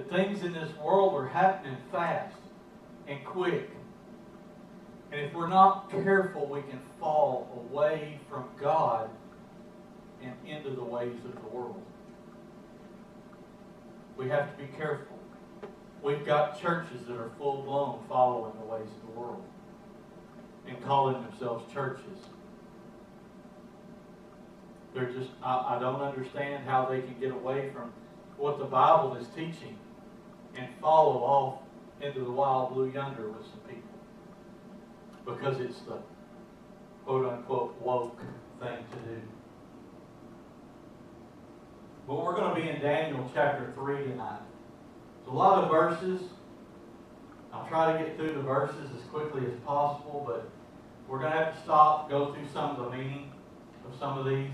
that things in this world are happening fast and quick. And if we're not careful, we can fall away from God and into the ways of the world. We have to be careful. We've got churches that are full-blown following the ways of the world and calling themselves churches. They're just, I don't understand how they can get away from what the Bible is teaching and follow off into the wild blue yonder with some people. Because it's the quote-unquote woke thing to do. But we're going to be in Daniel chapter 3 tonight. It's a lot of verses. I'll try to get through the verses as quickly as possible, but we're going to have to stop, go through some of the meaning of some of these,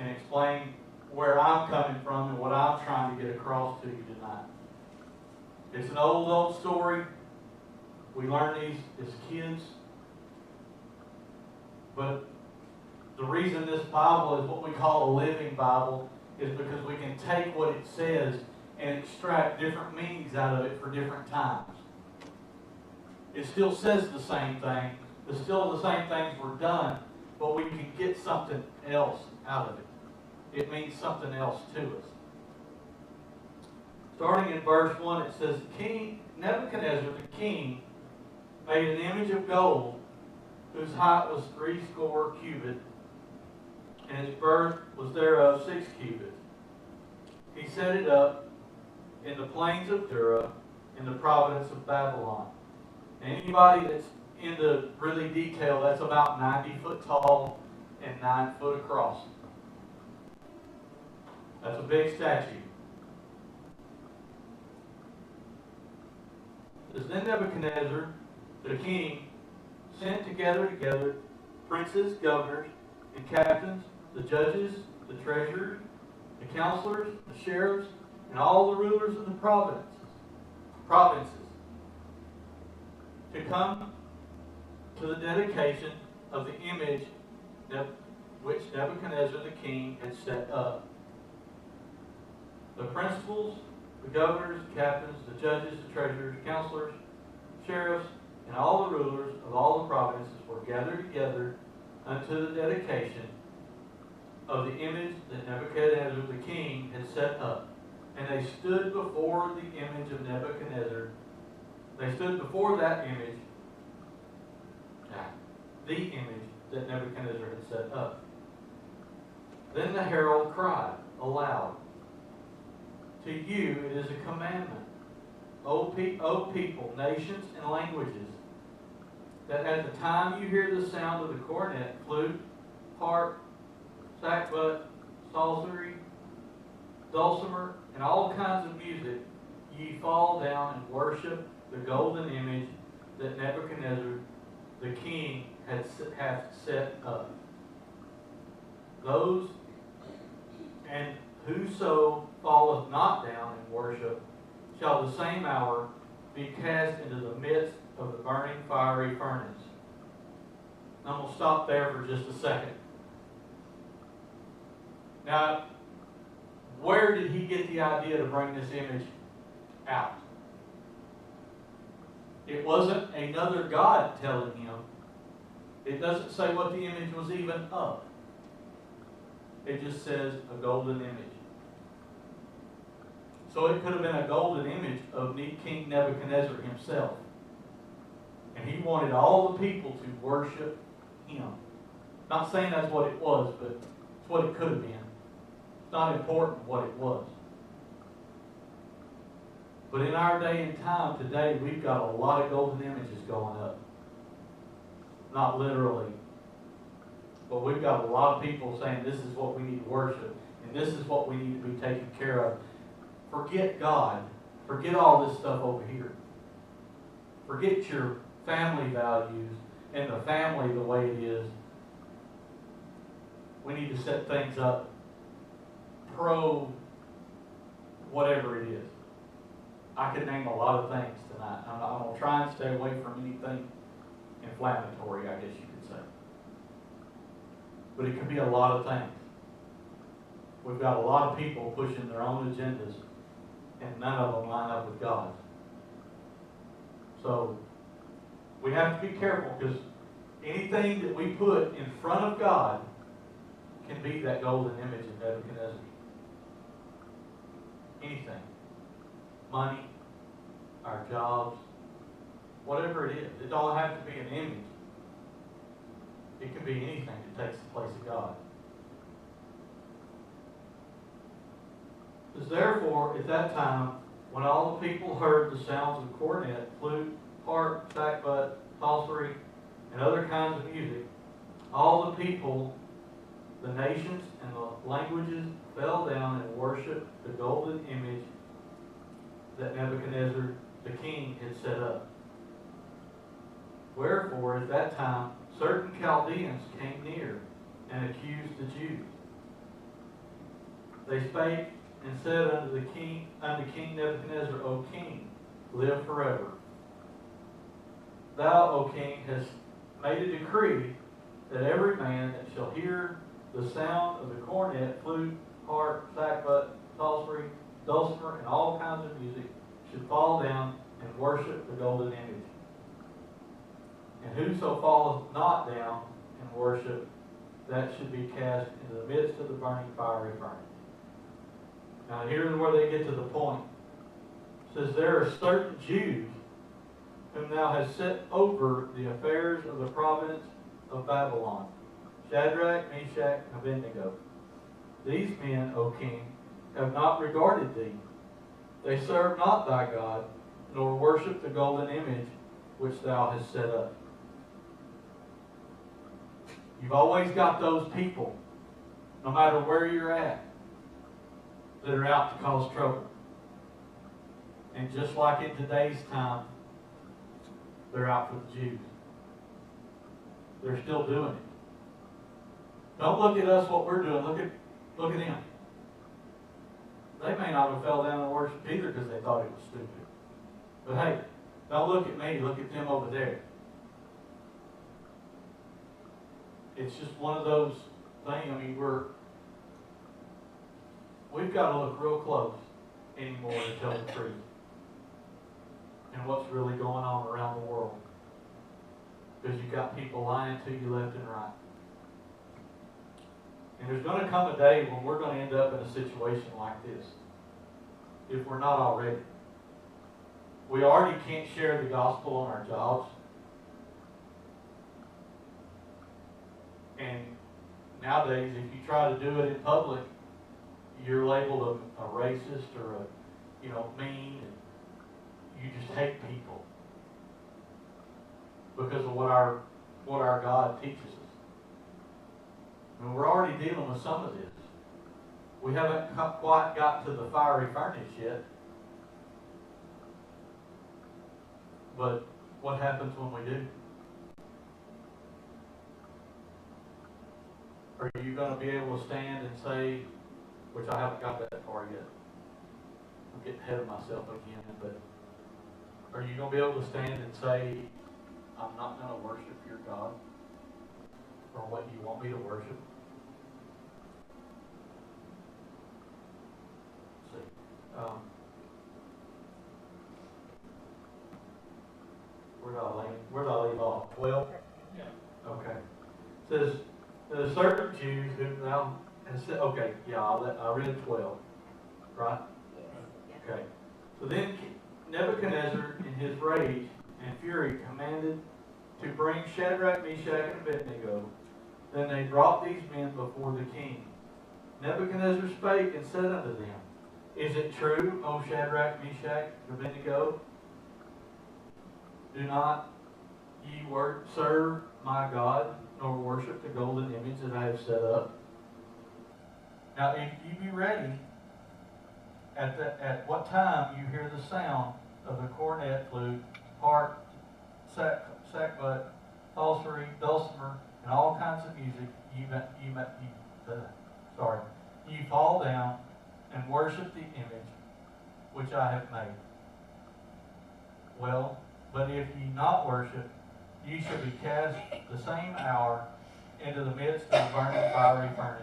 and explain where I'm coming from and what I'm trying to get across to you tonight. It's an old story. We learn these as kids. But the reason this Bible is what we call a living Bible is because we can take what it says and extract different meanings out of it for different times. It still says the same thing. It's still the same things were done, but we can get something else out of it. It means something else to us. Starting in verse 1, it says, King Nebuchadnezzar the king made an image of gold whose height was 60 cubits, and its breadth was thereof 6 cubits. He set it up in the plains of Dura, in the province of Babylon. And anybody that's into really detail, that's about 90 foot tall and 9 foot across. That's a big statue. It says, Then Nebuchadnezzar, the king, sent together princes, governors, and captains, the judges, the treasurers, the counselors, the sheriffs, and all the rulers of the provinces, to come to the dedication of the image which Nebuchadnezzar the king had set up. The principals, the governors, the captains, the judges, the treasurers, counselors, sheriffs, and all the rulers of all the provinces were gathered together unto the dedication of the image that Nebuchadnezzar the king had set up. And they stood before the image of Nebuchadnezzar. They stood before that image, the image that Nebuchadnezzar had set up. Then the herald cried aloud, To you it is a commandment, O people, nations, and languages, that at the time you hear the sound of the cornet, flute, harp, sackbut, psaltery, dulcimer, and all kinds of music, ye fall down and worship the golden image that Nebuchadnezzar the king hath set up. Those and whoso falleth not down and worship shall the same hour be cast into the midst of the burning fiery furnace. I'm going to stop there for just a second. Now, where did he get the idea to bring this image out? It wasn't another God telling him. It doesn't say what the image was even of. It just says a golden image. So it could have been a golden image of King Nebuchadnezzar himself. And he wanted all the people to worship him. Not saying that's what it was, but it's what it could have been. It's not important what it was. But in our day and time today, we've got a lot of golden images going up. Not literally. But we've got a lot of people saying this is what we need to worship. And this is what we need to be taken care of. Forget God. Forget all this stuff over here. Forget your family values and the family the way it is. We need to set things up pro whatever it is. I could name a lot of things tonight. I'm going to try and stay away from anything inflammatory, I guess you could say. But it could be a lot of things. We've got a lot of people pushing their own agendas and none of them line up with God's. So we have to be careful, because anything that we put in front of God can be that golden image of Nebuchadnezzar. Anything. Money, our jobs, whatever it is. It don't have to be an image. It can be anything that takes the place of God. It says, therefore, at that time, when all the people heard the sounds of cornet, flute, harp, sackbut, psaltery, and other kinds of music, all the people, the nations, and the languages fell down and worshipped the golden image that Nebuchadnezzar the king had set up. Wherefore, at that time, certain Chaldeans came near and accused the Jews. They spake and said unto King Nebuchadnezzar, O king, live forever. Thou, O king, hast made a decree that every man that shall hear the sound of the cornet, flute, harp, sackbut, psaltery, dulcimer, and all kinds of music should fall down and worship the golden image. And whoso falleth not down and worship, that should be cast into the midst of the burning fiery furnace. Now here's where they get to the point. It says, there are certain Jews whom thou hast set over the affairs of the province of Babylon, Shadrach, Meshach, and Abednego. These men, O king, have not regarded thee. They serve not thy God, nor worship the golden image which thou hast set up. You've always got those people, no matter where you're at, that are out to cause trouble. And just like in today's time, they're out for the Jews. They're still doing it. Don't look at us, what we're doing. Look at them. They may not have fell down and worshiped either because they thought it was stupid. But hey, don't look at me. Look at them over there. It's just one of those things. I mean, we've got to look real close anymore to tell the truth and what's really going on around the world. Because you've got people lying to you left and right. And there's going to come a day when we're going to end up in a situation like this, if we're not already. We already can't share the gospel on our jobs. And nowadays, if you try to do it in public, you're labeled a racist or mean. And you just hate people because of what our God teaches us. And we're already dealing with some of this. We haven't quite got to the fiery furnace yet. But what happens when we do? Are you going to be able to stand and say, which I haven't got that far yet. I'm getting ahead of myself again, but are you going to be able to stand and say, I'm not going to worship your God or what you want me to worship? Let's see. Where did I leave off? 12? Yeah. Okay. It says, the certain Jews whom thou hast said, okay, yeah, I read 12. Right? Yes. Okay. So then Nebuchadnezzar, in his rage and fury, commanded to bring Shadrach, Meshach, and Abednego. Then they brought these men before the king. Nebuchadnezzar spake and said unto them, Is it true, O Shadrach, Meshach, and Abednego? Do not ye serve my God, nor worship the golden image that I have set up? Now, if you be ready, at what time you hear the sound of the cornet, flute, harp, sackbut, psaltery, dulcimer, and all kinds of music, you fall down and worship the image which I have made. Well, but if ye not worship, ye shall be cast the same hour into the midst of the burning fiery furnace.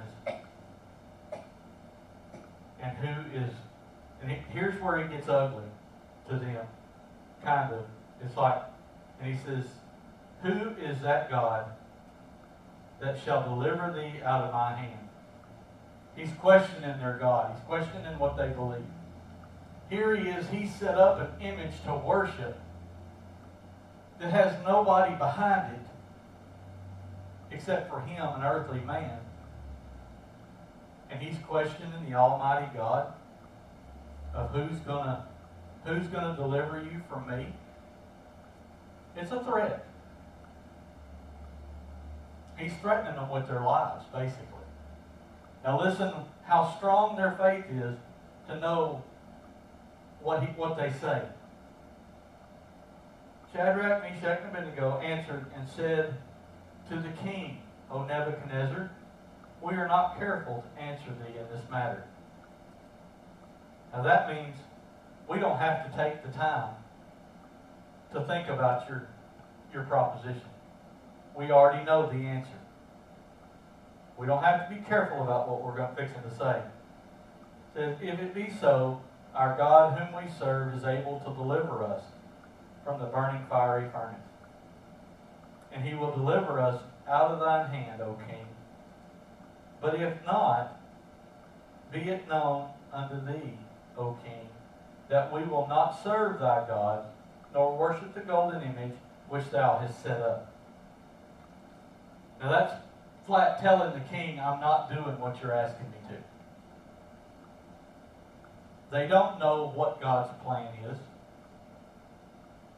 And here's where it gets ugly to them, kind of. It's like, and he says, who is that God that shall deliver thee out of my hand? He's questioning their God. He's questioning what they believe. Here he is, he set up an image to worship that has nobody behind it except for him, an earthly man. And he's questioning the Almighty God of who's gonna deliver you from me. It's a threat. He's threatening them with their lives, basically. Now listen how strong their faith is to know what they say. Shadrach, Meshach, and Abednego answered and said to the king, O Nebuchadnezzar, we are not careful to answer thee in this matter. Now that means we don't have to take the time to think about your proposition. We already know the answer. We don't have to be careful about what we're fixing to say. It says, if it be so, our God whom we serve is able to deliver us from the burning fiery furnace. And he will deliver us out of thine hand, O king. But if not, be it known unto thee, O king, that we will not serve thy gods, nor worship the golden image which thou hast set up. Now that's flat telling the king, I'm not doing what you're asking me to. They don't know what God's plan is.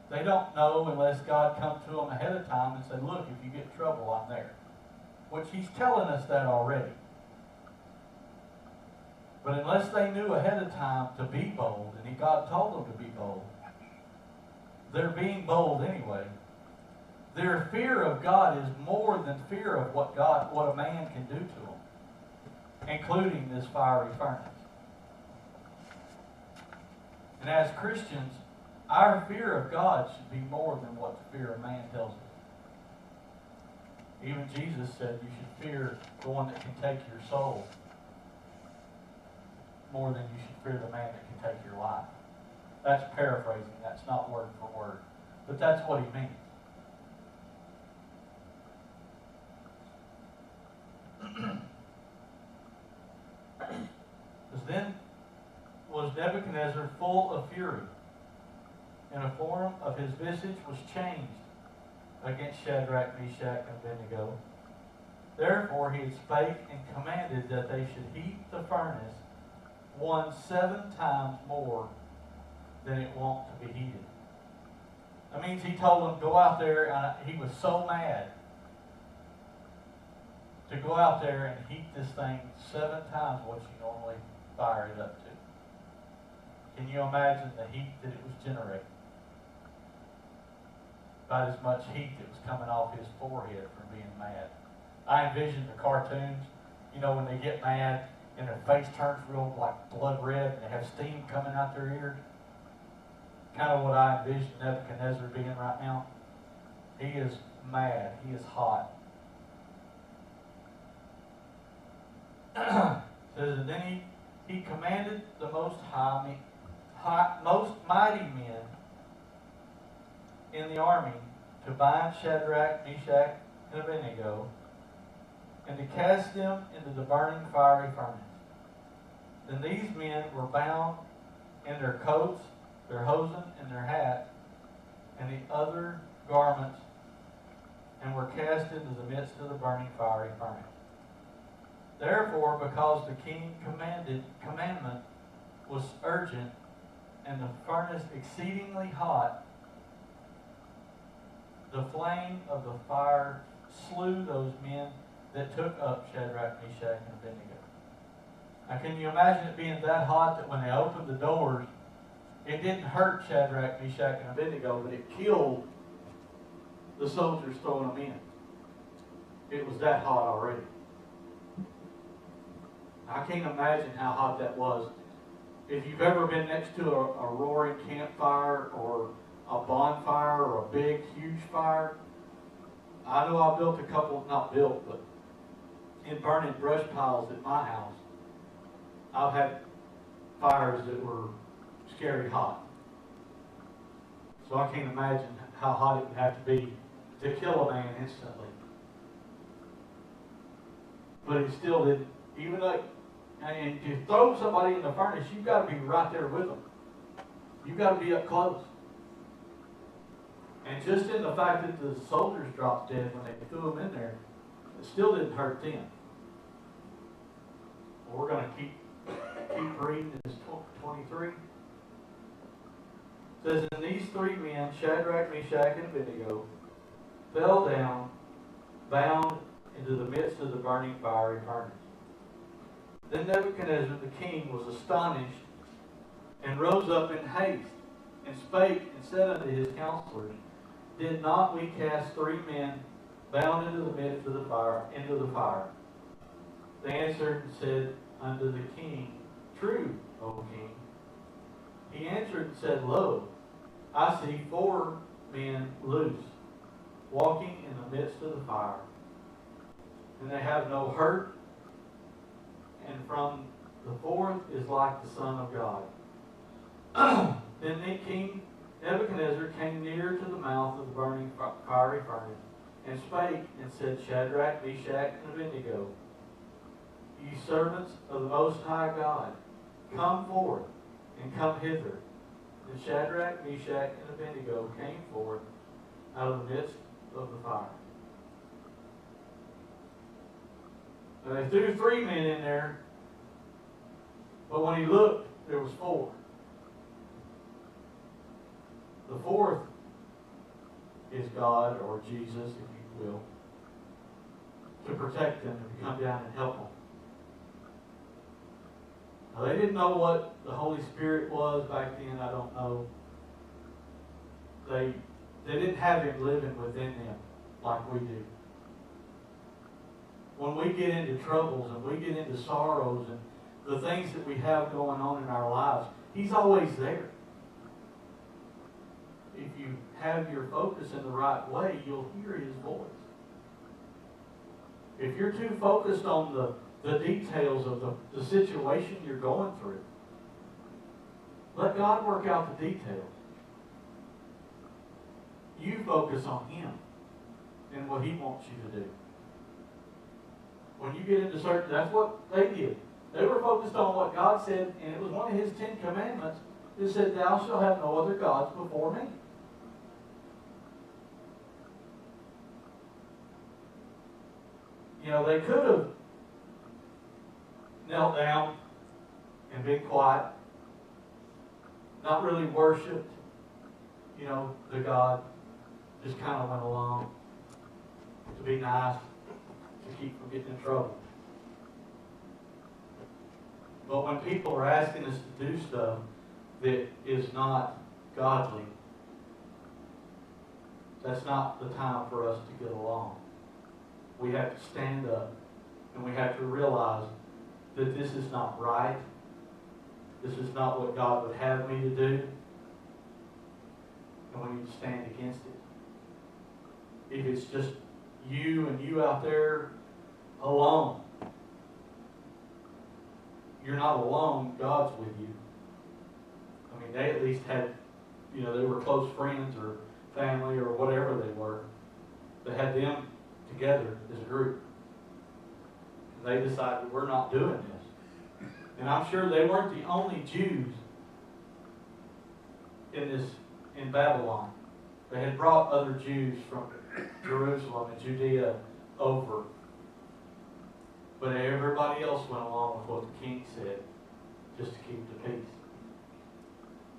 They don't know unless God comes to them ahead of time and said, look, if you get in trouble, I'm there. Which he's telling us that already. But unless they knew ahead of time to be bold, and God told them to be bold, they're being bold anyway. Their fear of God is more than fear of what a man can do to them, including this fiery furnace. And as Christians, our fear of God should be more than what the fear of man tells us. Even Jesus said you should fear the one that can take your soul more than you should fear the man that can take your life. That's paraphrasing. That's not word for word. But that's what he means. Then was Nebuchadnezzar full of fury, and the form of his visage was changed against Shadrach, Meshach, and Abednego. Therefore he had spake and commanded that they should heat the furnace 7 times more than it wont to be heated. That means he told them, go out there, and he was so mad to go out there and heat this thing 7 times what you normally fire it up to. Can you imagine the heat that it was generating? About as much heat that was coming off his forehead from being mad. I envision the cartoons, when they get mad and their face turns real like blood red and they have steam coming out their ears. Kind of what I envision Nebuchadnezzar being right now. He is mad. He is hot. Says, and then he commanded the most mighty men in the army to bind Shadrach, Meshach, and Abednego, and to cast them into the burning fiery furnace. Then these men were bound in their coats, their hosen, and their hats, and the other garments, and were cast into the midst of the burning fiery furnace. Therefore, because the king's commandment was urgent, and the furnace exceedingly hot, the flame of the fire slew those men that took up Shadrach, Meshach, and Abednego. Now can you imagine it being that hot that when they opened the doors, it didn't hurt Shadrach, Meshach, and Abednego, but it killed the soldiers throwing them in. It was that hot already. I can't imagine how hot that was. If you've ever been next to a roaring campfire or a bonfire or a big, huge fire, I know I built a couple, not built, but in burning brush piles at my house. I've had fires that were scary hot. So I can't imagine how hot it would have to be to kill a man instantly. But it still didn't, even though, and to throw somebody in the furnace, you've got to be right there with them. You've got to be up close. And just in the fact that the soldiers dropped dead when they threw them in there, it still didn't hurt them. Well, we're going to keep reading this 23. It says, and these three men, Shadrach, Meshach, and Abednego, fell down, bound into the midst of the burning fiery furnace. Then Nebuchadnezzar the king was astonished, and rose up in haste, and spake, and said unto his counselors, did not we cast three men bound into the midst of the fire, into the fire? They answered and said unto the king, true, O king. He answered and said, lo, I see 4 men loose, walking in the midst of the fire, and they have no hurt, and from the 4th is like the Son of God. Then the king Nebuchadnezzar came near to the mouth of the burning fiery furnace, and spake and said, Shadrach, Meshach, and Abednego, ye servants of the Most High God, come forth and come hither. And Shadrach, Meshach, and Abednego came forth out of the midst of the fire. So they threw 3 men in there, but when he looked, there was 4. The 4th is God, or Jesus, if you will, to protect them and to come down and help them. Now, they didn't know what the Holy Spirit was back then. I don't know. They didn't have Him living within them like we do. When we get into troubles and we get into sorrows and the things that we have going on in our lives, He's always there. If you have your focus in the right way, you'll hear His voice. If you're too focused on the details of the situation you're going through, let God work out the details. You focus on Him and what He wants you to do. When you get into certain, that's what they did. They were focused on what God said, and it was one of His 10 commandments that said, thou shalt have no other gods before me. You know, they could have knelt down and been quiet, not really worshipped, you know, the God, just kind of went along to be nice, to keep from getting in trouble. But when people are asking us to do stuff that is not godly, that's not the time for us to get along. We have to stand up and we have to realize that this is not right. This is not what God would have me to do. And we need to stand against it. If it's just you and you out there alone, you're not alone. God's with you. I mean, they at least had, you know, they were close friends or family or whatever they were. They had them together as a group. And they decided, we're not doing this. And I'm sure they weren't the only Jews in Babylon. They had brought other Jews from Jerusalem and Judea over. But everybody else went along with what the king said, just to keep the peace.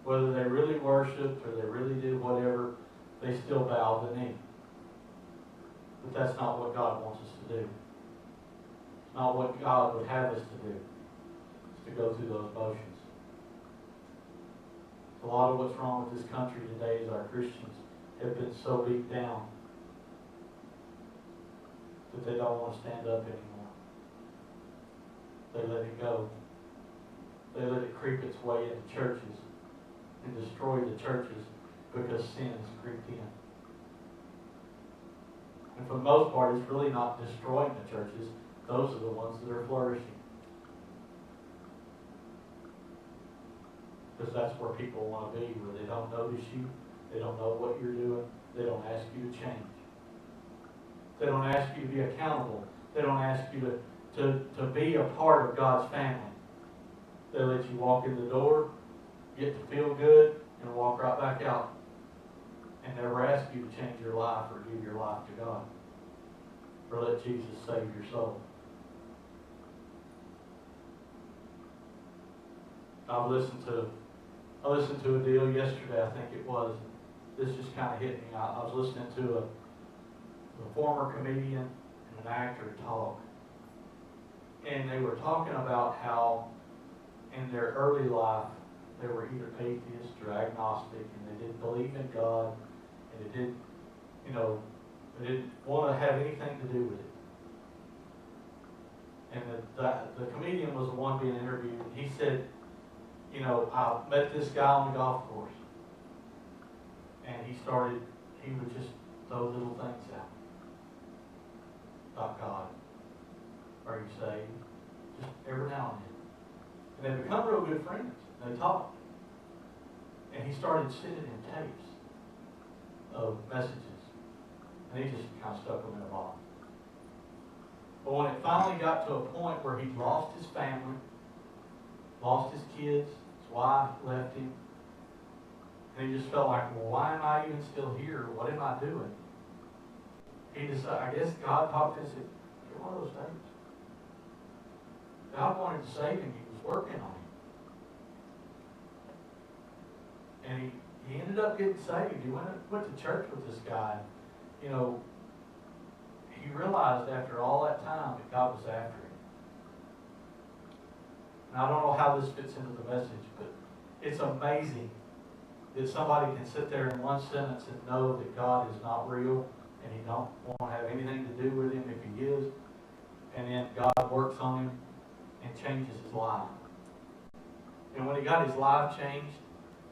Whether they really worshiped or they really did whatever, they still bowed the knee. But that's not what God wants us to do. It's not what God would have us to do. It's to go through those motions. A lot of what's wrong with this country today is our Christians have been so beat down that they don't want to stand up anymore. They let it go. They let it creep its way into churches and destroy the churches because sin has creeped in. And for the most part, it's really not destroying the churches. Those are the ones that are flourishing. Because that's where people want to be, where they don't notice you, they don't know what you're doing, they don't ask you to change. They don't ask you to be accountable. They don't ask you to be a part of God's family. They let you walk in the door, get to feel good, and walk right back out. And never ask you to change your life or give your life to God. Or let Jesus save your soul. I listened to a deal yesterday, I think it was. This just kind of hit me. I was listening to a former comedian and an actor talk. And they were talking about how in their early life they were either atheists or agnostic, and they didn't believe in God, and they didn't want to have anything to do with it. And the comedian was the one being interviewed, and he said, I met this guy on the golf course, and he would just throw little things out about God. Are you saved? Just every now and then. And they become real good friends. They talked. And he started sending him tapes of messages. And he just kind of stuck them in a box. But when it finally got to a point where he lost his family, lost his kids, his wife left him, and he just felt like, well, why am I even still here? What am I doing? He decided, I guess God talked to him and said, get one of those tapes. God wanted to save him. He was working on him. And he ended up getting saved. He went to church with this guy. He realized after all that time that God was after him. And I don't know how this fits into the message, but it's amazing that somebody can sit there in one sentence and know that God is not real and he don't want to have anything to do with him if he is. And then God works on him and changes his life. And when he got his life changed,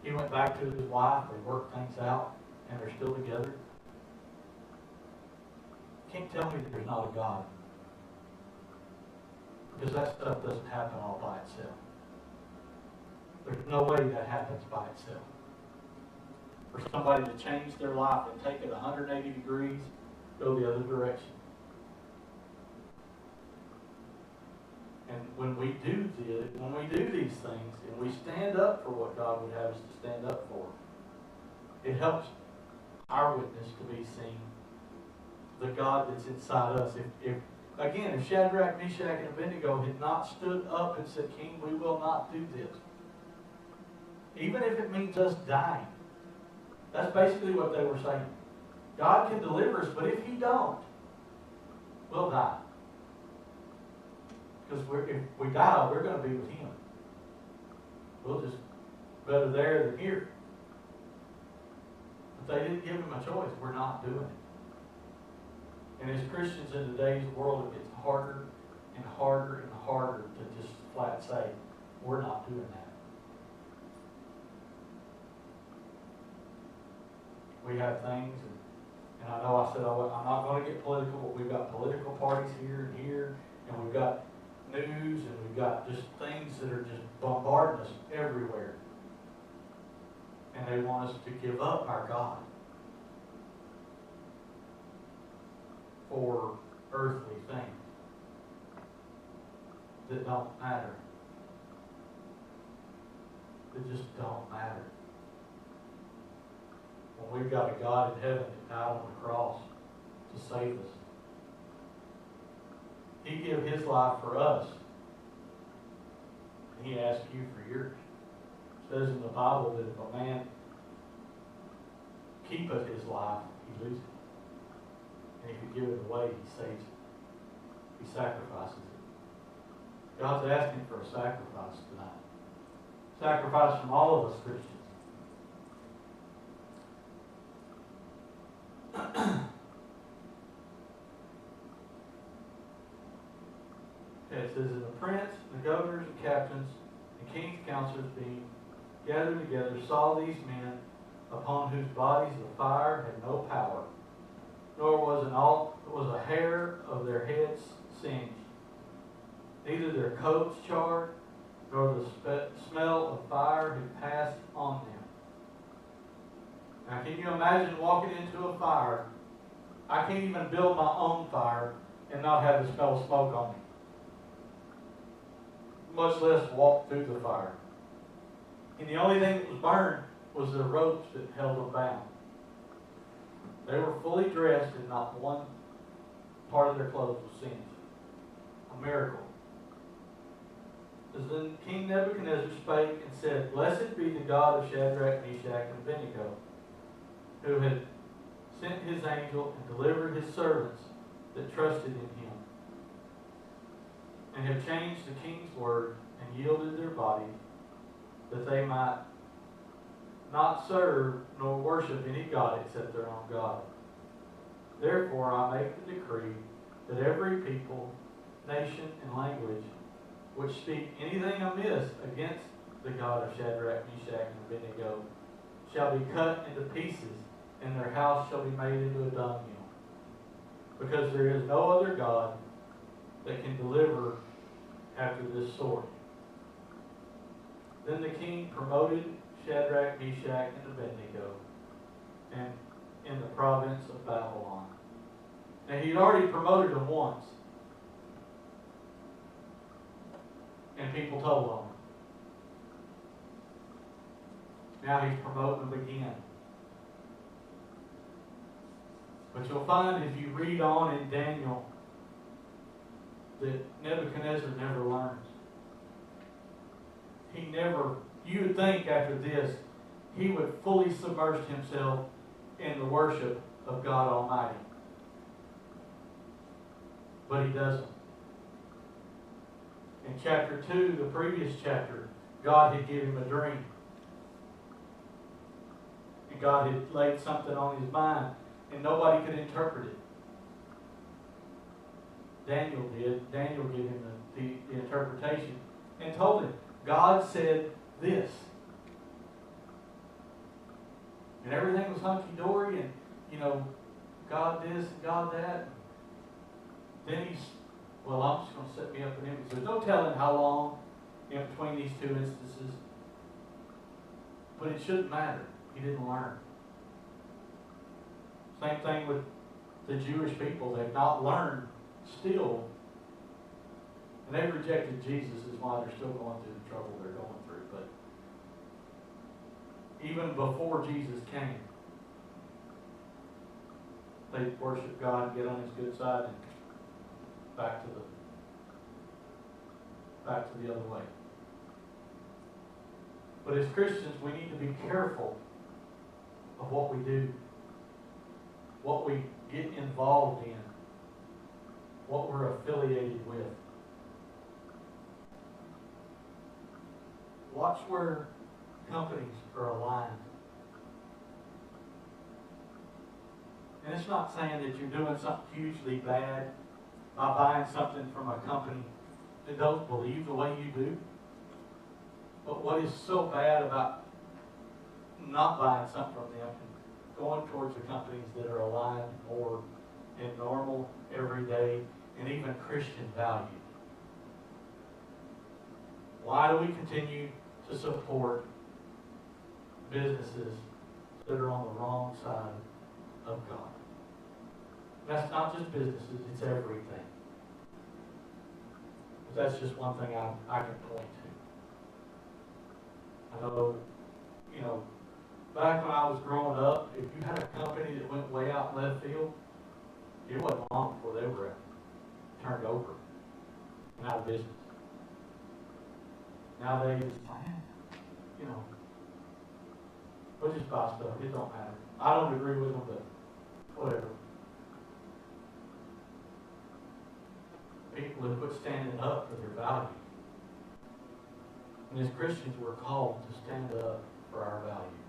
he went back to his wife, they worked things out, and they're still together. You can't tell me that there's not a God. Because that stuff doesn't happen all by itself. There's no way that happens by itself. For somebody to change their life and take it 180 degrees, go the other direction. And when we do these things, and we stand up for what God would have us to stand up for, it helps our witness to be seen. The God that's inside us. If Shadrach, Meshach, and Abednego had not stood up and said, King, we will not do this, even if it means us dying, that's basically what they were saying. God can deliver us, but if He don't, we'll die. Because if we die, we're going to be with Him. We'll just better there than here. But they didn't give Him a choice. We're not doing it. And as Christians in today's world, it gets harder and harder and harder to just flat say, we're not doing that. We have things, and I know I said I'm not going to get political, but we've got political parties here and here, and we've got news, and we've got just things that are just bombarding us everywhere. And they want us to give up our God for earthly things that don't matter. That just don't matter. When we've got a God in heaven that died on the cross to save us. He gave His life for us. And He asked you for yours. It says in the Bible that if a man keepeth his life, he loses it. And if he give it away, he saves it. He sacrifices it. God's asking for a sacrifice tonight. Sacrifice from all of us Christians. It says, and the prince, the governors, and captains, and king's counselors being gathered together, saw these men, upon whose bodies the fire had no power, nor was a hair of their heads singed, neither their coats charred, nor the smell of fire had passed you imagine walking into a fire? I can't even build my own fire and not have the smell of smoke on me, much less walk through the fire. And the only thing that was burned was the ropes that held them bound. They were fully dressed and not one part of their clothes was singed. A miracle. As then King Nebuchadnezzar spake and said, Blessed be the God of Shadrach, Meshach, and Abednego, who had sent his angel and delivered his servants that trusted in him, and have changed the king's word and yielded their bodies, that they might not serve nor worship any god except their own God. Therefore I make the decree that every people, nation, and language which speak anything amiss against the God of Shadrach, Meshach, and Abednego shall be cut into pieces, and their house shall be made into a dunghill. Because there is no other God that can deliver after this sort. Then the king promoted Shadrach, Meshach, and Abednego and in the province of Babylon. Now he'd already promoted them once. And people told on him. Now he's promoting them again. But you'll find if you read on in Daniel that Nebuchadnezzar never learns. You would think after this, he would fully submerge himself in the worship of God Almighty. But he doesn't. In chapter 2, the previous chapter, God had given him a dream. And God had laid something on his mind, and nobody could interpret it. Daniel did. Daniel gave him the interpretation and told him, God said this. And everything was hunky-dory, and, God this and God that. Then I'm just going to set me up an image. There's no telling how long in between these two instances. But it shouldn't matter. He didn't learn. Same thing with the Jewish people. They've not learned still. And they've rejected Jesus is why they're still going through the trouble they're going through. But even before Jesus came, they worship God and get on his good side and back to the other way. But as Christians, we need to be careful of what we do, what we get involved in, what we're affiliated with. Watch where companies are aligned. And it's not saying that you're doing something hugely bad by buying something from a company that don't believe the way you do. But what is so bad about not buying something from them and going towards the companies that are aligned more in normal, everyday, and even Christian values? Why do we continue to support businesses that are on the wrong side of God? That's not just businesses, it's everything. But that's just one thing I can point to. I know, back when I was growing up, if you had a company that went way out in left field, it wasn't long before they were turned over and out of business. Nowadays, we'll just buy stuff. It don't matter. I don't agree with them, but whatever. People have quit standing up for their values. And as Christians, we're called to stand up for our values.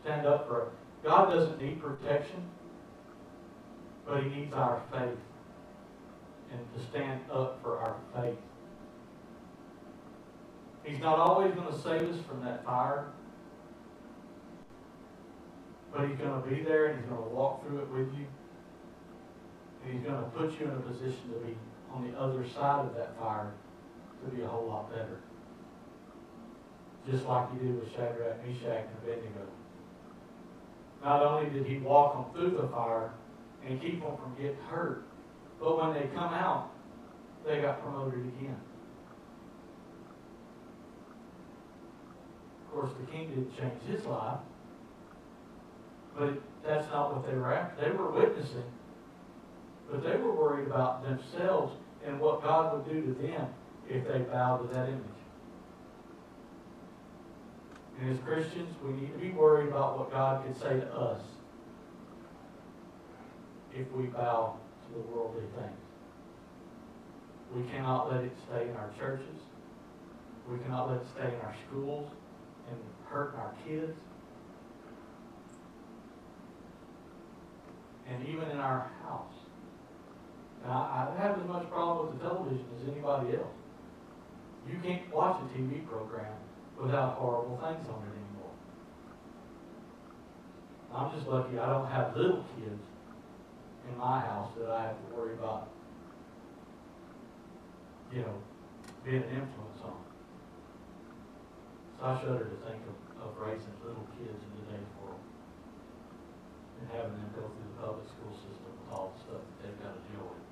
Stand up for God doesn't need protection, but he needs our faith. And to stand up for our faith. He's not always going to save us from that fire, but he's going to be there and he's going to walk through it with you. And he's going to put you in a position to be on the other side of that fire to be a whole lot better. Just like he did with Shadrach, Meshach, and Abednego. Not only did he walk them through the fire and keep them from getting hurt, but when they come out, they got promoted again. Of course, the king didn't change his life, but that's not what they were after. They were witnessing, but they were worried about themselves and what God would do to them if they bowed to that image. And as Christians, we need to be worried about what God could say to us if we bow to the worldly things. We cannot let it stay in our churches. We cannot let it stay in our schools and hurt our kids. And even in our house. Now, I have as much problem with the television as anybody else. You can't watch a TV program without horrible things on it anymore. I'm just lucky I don't have little kids in my house that I have to worry about, being an influence on. So I shudder to think of raising little kids in today's world and having them go through the public school system with all the stuff that they've got to deal with.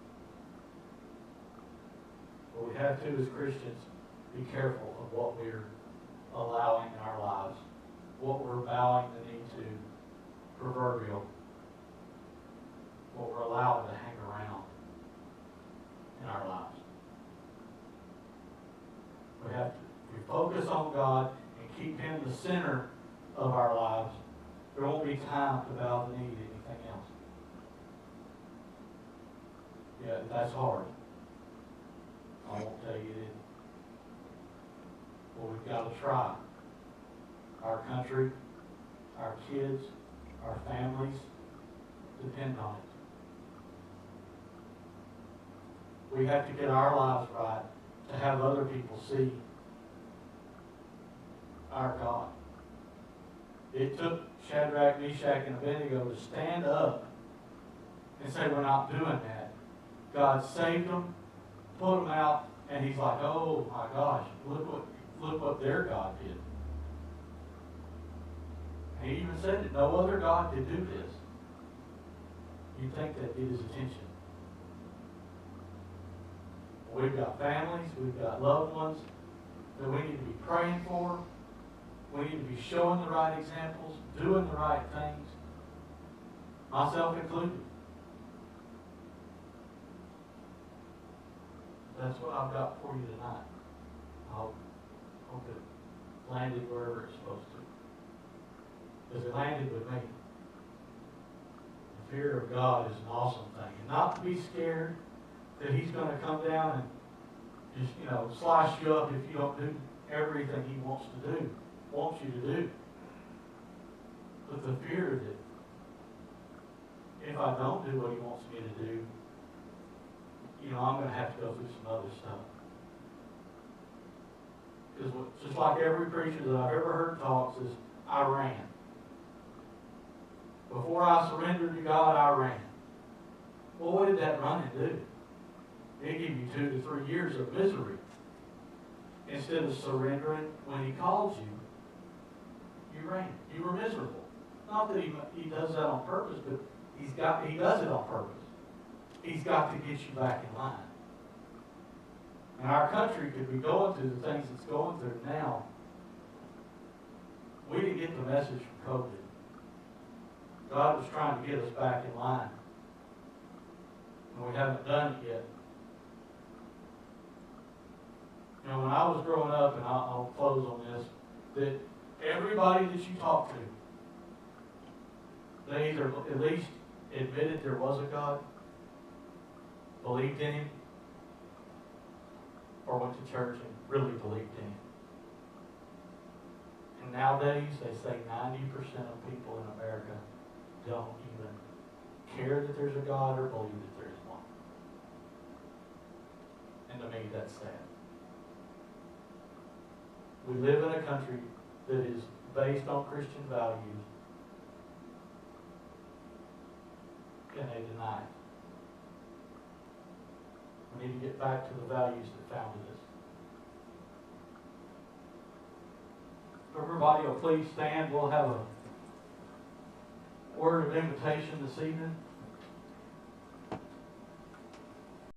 But we have to, as Christians, be careful of what we're allowing in our lives, what we're bowing the knee to, proverbial, what we're allowed to hang around in our lives. We focus on God and keep Him the center of our lives. There won't be time to bow the knee to anything else. Yeah, that's hard. I won't tell you that. But we've got to try. Our country, our kids, our families depend on it. We have to get our lives right to have other people see our God. It took Shadrach, Meshach, and Abednego to stand up and say, we're not doing that. God saved them, put them out, and He's like, oh my gosh, look what their God did. And He even said that no other God could do this. You'd think that'd get His attention. We've got families, we've got loved ones that we need to be praying for. We need to be showing the right examples, doing the right things, myself included. That's what I've got for you tonight. I hope it landed wherever it's supposed to. Because it landed with me. The fear of God is an awesome thing. And not to be scared that He's going to come down and just, slice you up if you don't do everything He wants you to do. But the fear that if I don't do what He wants me to do, I'm going to have to go through some other stuff. Because just like every preacher that I've ever heard talk says, I ran. Before I surrendered to God, I ran. Well, what did that running do? It gave you 2 to 3 years of misery. Instead of surrendering when He called you, you ran. You were miserable. Not that He does that on purpose, but He does it on purpose. He's got to get you back in line. And our country could be going through the things it's going through now. We didn't get the message from COVID. God was trying to get us back in line. And we haven't done it yet. When I was growing up, and I'll close on this, that everybody that you talk to, they either at least admitted there was a God, believed in Him, or went to church and really believed in Him. And nowadays, they say 90% of people in America don't even care that there's a God or believe that there is one. And to me, that's sad. We live in a country that is based on Christian values, and they deny it. We need to get back to the values that founded us. Everybody will please stand. We'll have word of invitation this evening?